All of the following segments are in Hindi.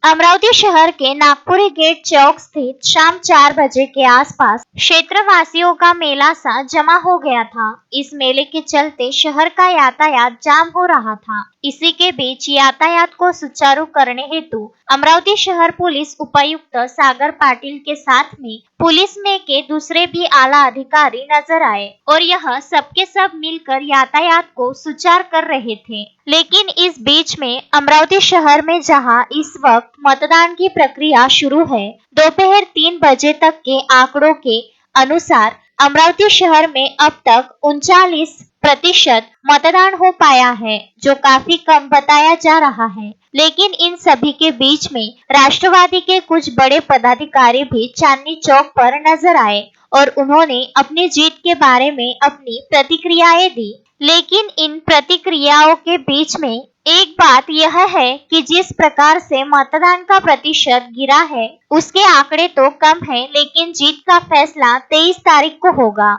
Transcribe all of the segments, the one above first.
अमरावती शहर के नागपुरी गेट चौक स्थित शाम 4 बजे के आसपास क्षेत्रवासियों का मेला सा जमा हो गया था। इस मेले के चलते शहर का यातायात जाम हो रहा था। इसी के बीच यातायात को सुचारू करने हेतु अमरावती शहर पुलिस उपायुक्त सागर पाटिल के साथ में पुलिस में के दूसरे भी आला अधिकारी नजर आए और यह सबके सब मिलकर यातायात को सुचार कर रहे थे। लेकिन इस बीच में अमरावती शहर में जहां इस वक्त मतदान की प्रक्रिया शुरू है, दोपहर 3 बजे तक के आंकड़ों के अनुसार अमरावती शहर में अब तक 39% मतदान हो पाया है, जो काफी कम बताया जा रहा है। लेकिन इन सभी के बीच में राष्ट्रवादी के कुछ बड़े पदाधिकारी भी चांदनी चौक पर नजर आए और उन्होंने अपनी जीत के बारे में अपनी प्रतिक्रियाएं दी। लेकिन इन प्रतिक्रियाओं के बीच में एक बात यह है कि जिस प्रकार से मतदान का प्रतिशत गिरा है, उसके आंकड़े तो कम है, लेकिन जीत का फैसला 23 तारीख को होगा।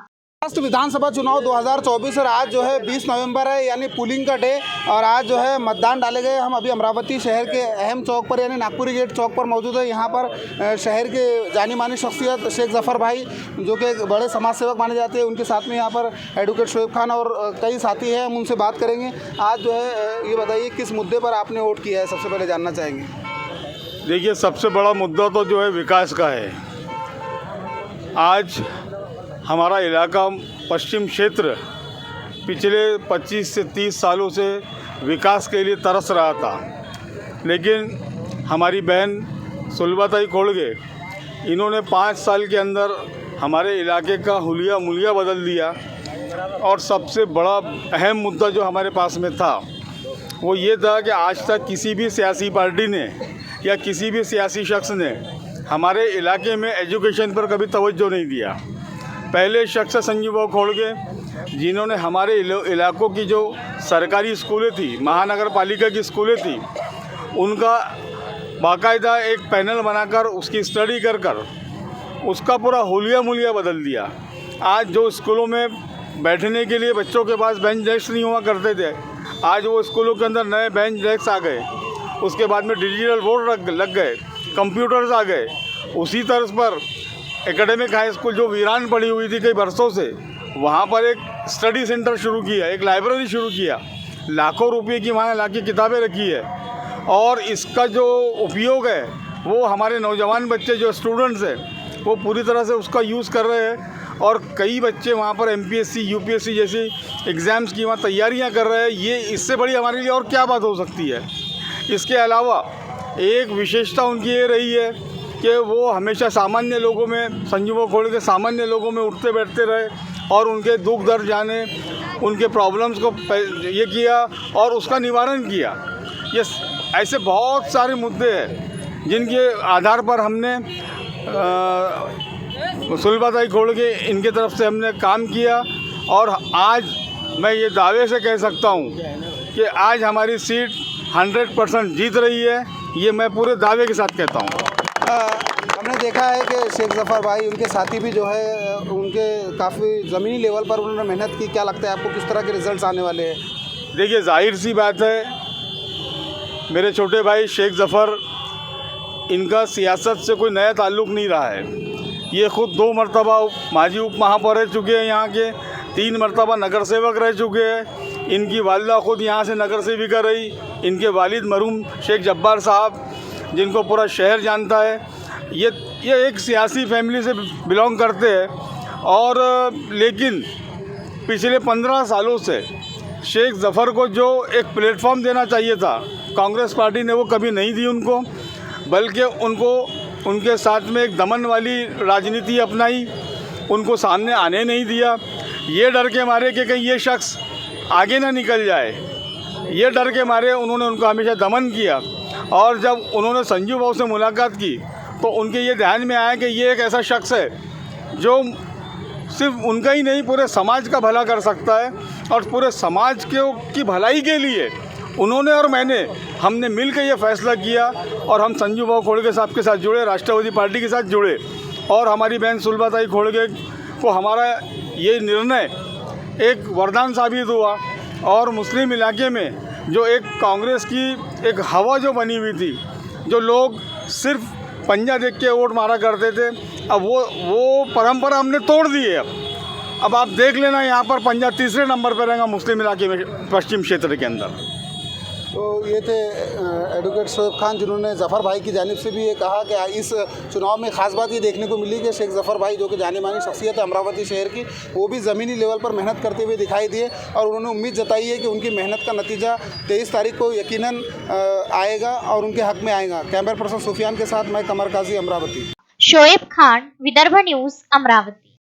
महाराष्ट्र विधानसभा चुनाव 2024 और आज जो है 20 नवंबर है, यानी पुलिंग का डे, और आज जो है मतदान डाले गए। हम अभी अमरावती शहर के अहम चौक पर यानी नागपुरी गेट चौक पर मौजूद है। यहाँ पर शहर के जानी मानी शख्सियत शेख जफर भाई, जो कि एक बड़े समाज सेवक माने जाते हैं, उनके साथ में यहाँ पर एडवोकेट शोएब खान और कई साथी हैं। हम उनसे बात करेंगे। आज जो है ये बताइए किस मुद्दे पर आपने वोट किया है, सबसे पहले जानना चाहेंगे। देखिए, सबसे बड़ा मुद्दा तो जो है विकास का है। आज हमारा इलाका पश्चिम क्षेत्र पिछले 25 से 30 सालों से विकास के लिए तरस रहा था, लेकिन हमारी बहन सुलभाताई खोड़गे, इन्होंने 5 साल के अंदर हमारे इलाके का हुलिया मुलिया बदल दिया। और सबसे बड़ा अहम मुद्दा जो हमारे पास में था वो ये था कि आज तक किसी भी सियासी पार्टी ने या किसी भी सियासी शख्स ने हमारे इलाके में एजुकेशन पर कभी तवज्जो नहीं दिया। पहले शख्स संजीव भाऊ खोड़गे, जिन्होंने हमारे इलाकों की जो सरकारी स्कूलें थी, महानगर पालिका की स्कूलें थी, उनका बाकायदा एक पैनल बनाकर उसकी स्टडी कर उसका पूरा हुलिया मुलिया बदल दिया। आज जो स्कूलों में बैठने के लिए बच्चों के पास बेंच डेस्क नहीं हुआ करते थे, आज वो स्कूलों के अंदर नए बेंच डेस्क आ गए। उसके बाद में डिजिटल बोर्ड लग गए, कंप्यूटर्स आ गए। उसी तर्ज पर एकेडमिक हाई स्कूल जो वीरान पड़ी हुई थी कई बरसों से, वहाँ पर एक स्टडी सेंटर शुरू किया, एक लाइब्रेरी शुरू किया। लाखों रुपए की वहाँ लाके किताबें रखी है, और इसका जो उपयोग है वो हमारे नौजवान बच्चे जो स्टूडेंट्स हैं वो पूरी तरह से उसका यूज़ कर रहे हैं। और कई बच्चे वहाँ पर MPSC UPSC जैसी एग्ज़ाम्स की वहाँ तैयारियाँ कर रहे हैं। ये इससे बड़ी हमारे लिए और क्या बात हो सकती है। इसके अलावा एक विशेषता उनकी ये रही है कि वो हमेशा सामान्य लोगों में, संजीव खोड़ के सामान्य लोगों में उठते बैठते रहे और उनके दुख दर्द जाने, उनके प्रॉब्लम्स को ये किया और उसका निवारण किया। ये ऐसे बहुत सारे मुद्दे हैं जिनके आधार पर हमने सुलभाताई खोड़गे इनके तरफ से हमने काम किया। और आज मैं ये दावे से कह सकता हूँ कि आज हमारी सीट 100% जीत रही है। ये मैं पूरे दावे के साथ कहता हूँ। हमने देखा है कि शेख जफर भाई, उनके साथी भी जो है, उनके काफ़ी ज़मीनी लेवल पर उन्होंने मेहनत की। क्या लगता है आपको किस तरह के रिजल्ट्स आने वाले हैं? देखिए, जाहिर सी बात है, मेरे छोटे भाई शेख जफर, इनका सियासत से कोई नया ताल्लुक़ नहीं रहा है। ये ख़ुद 2 मरतबा माजी उप महापौर रह चुके हैं यहाँ के, 3 मरतबा नगर सेवक रह चुके हैं। इनकी वालिदा ख़ुद यहाँ से नगर सेविका रही। इनके वालिद मरहूम शेख जब्बार साहब, जिनको पूरा शहर जानता है, ये एक सियासी फैमिली से बिलोंग करते हैं। और लेकिन पिछले 15 सालों से शेख जफर को जो एक प्लेटफॉर्म देना चाहिए था, कांग्रेस पार्टी ने वो कभी नहीं दी उनको, बल्कि उनके साथ में एक दमन वाली राजनीति अपनाई, उनको सामने आने नहीं दिया। ये डर के मारे कि कहीं ये शख्स आगे ना निकल जाए, ये डर के मारे उन्होंने उनको हमेशा दमन किया। और जब उन्होंने संजीव भाऊ से मुलाकात की तो उनके ये ध्यान में आया कि ये एक ऐसा शख्स है जो सिर्फ उनका ही नहीं, पूरे समाज का भला कर सकता है। और पूरे समाज की भलाई के लिए उन्होंने और हमने मिल के ये फैसला किया और हम संजीव भाऊ खोड़गे साहब के साथ जुड़े, राष्ट्रवादी पार्टी के साथ जुड़े। और हमारी बहन सुलभाताई खोड़गे को हमारा ये निर्णय एक वरदान साबित हुआ। और मुस्लिम इलाके में जो एक कांग्रेस की एक हवा जो बनी हुई थी, जो लोग सिर्फ पंजा देख के वोट मारा करते थे, अब वो परंपरा हमने तोड़ दी है। अब आप देख लेना, यहाँ पर पंजा तीसरे नंबर पर रहेगा मुस्लिम इलाके में, पश्चिम क्षेत्र के अंदर। तो ये थे एडवोकेट शोएब खान, जिन्होंने ज़फ़र भाई की जानिब से भी ये कहा कि इस चुनाव में ख़ास बात ये देखने को मिली कि शेख ज़फ़र भाई, जो कि जानी मानी शख्सियत है अमरावती शहर की, वो भी ज़मीनी लेवल पर मेहनत करते हुए दिखाई दिए और उन्होंने उम्मीद जताई है कि उनकी मेहनत का नतीजा 23 तारीख को यकीनन आएगा और उनके हक़ में आएगा। कैमरा पर्सन सुफियान के साथ मैं कमर काजी, अमरावती। शोएब खान, विदर्भ न्यूज, अमरावती।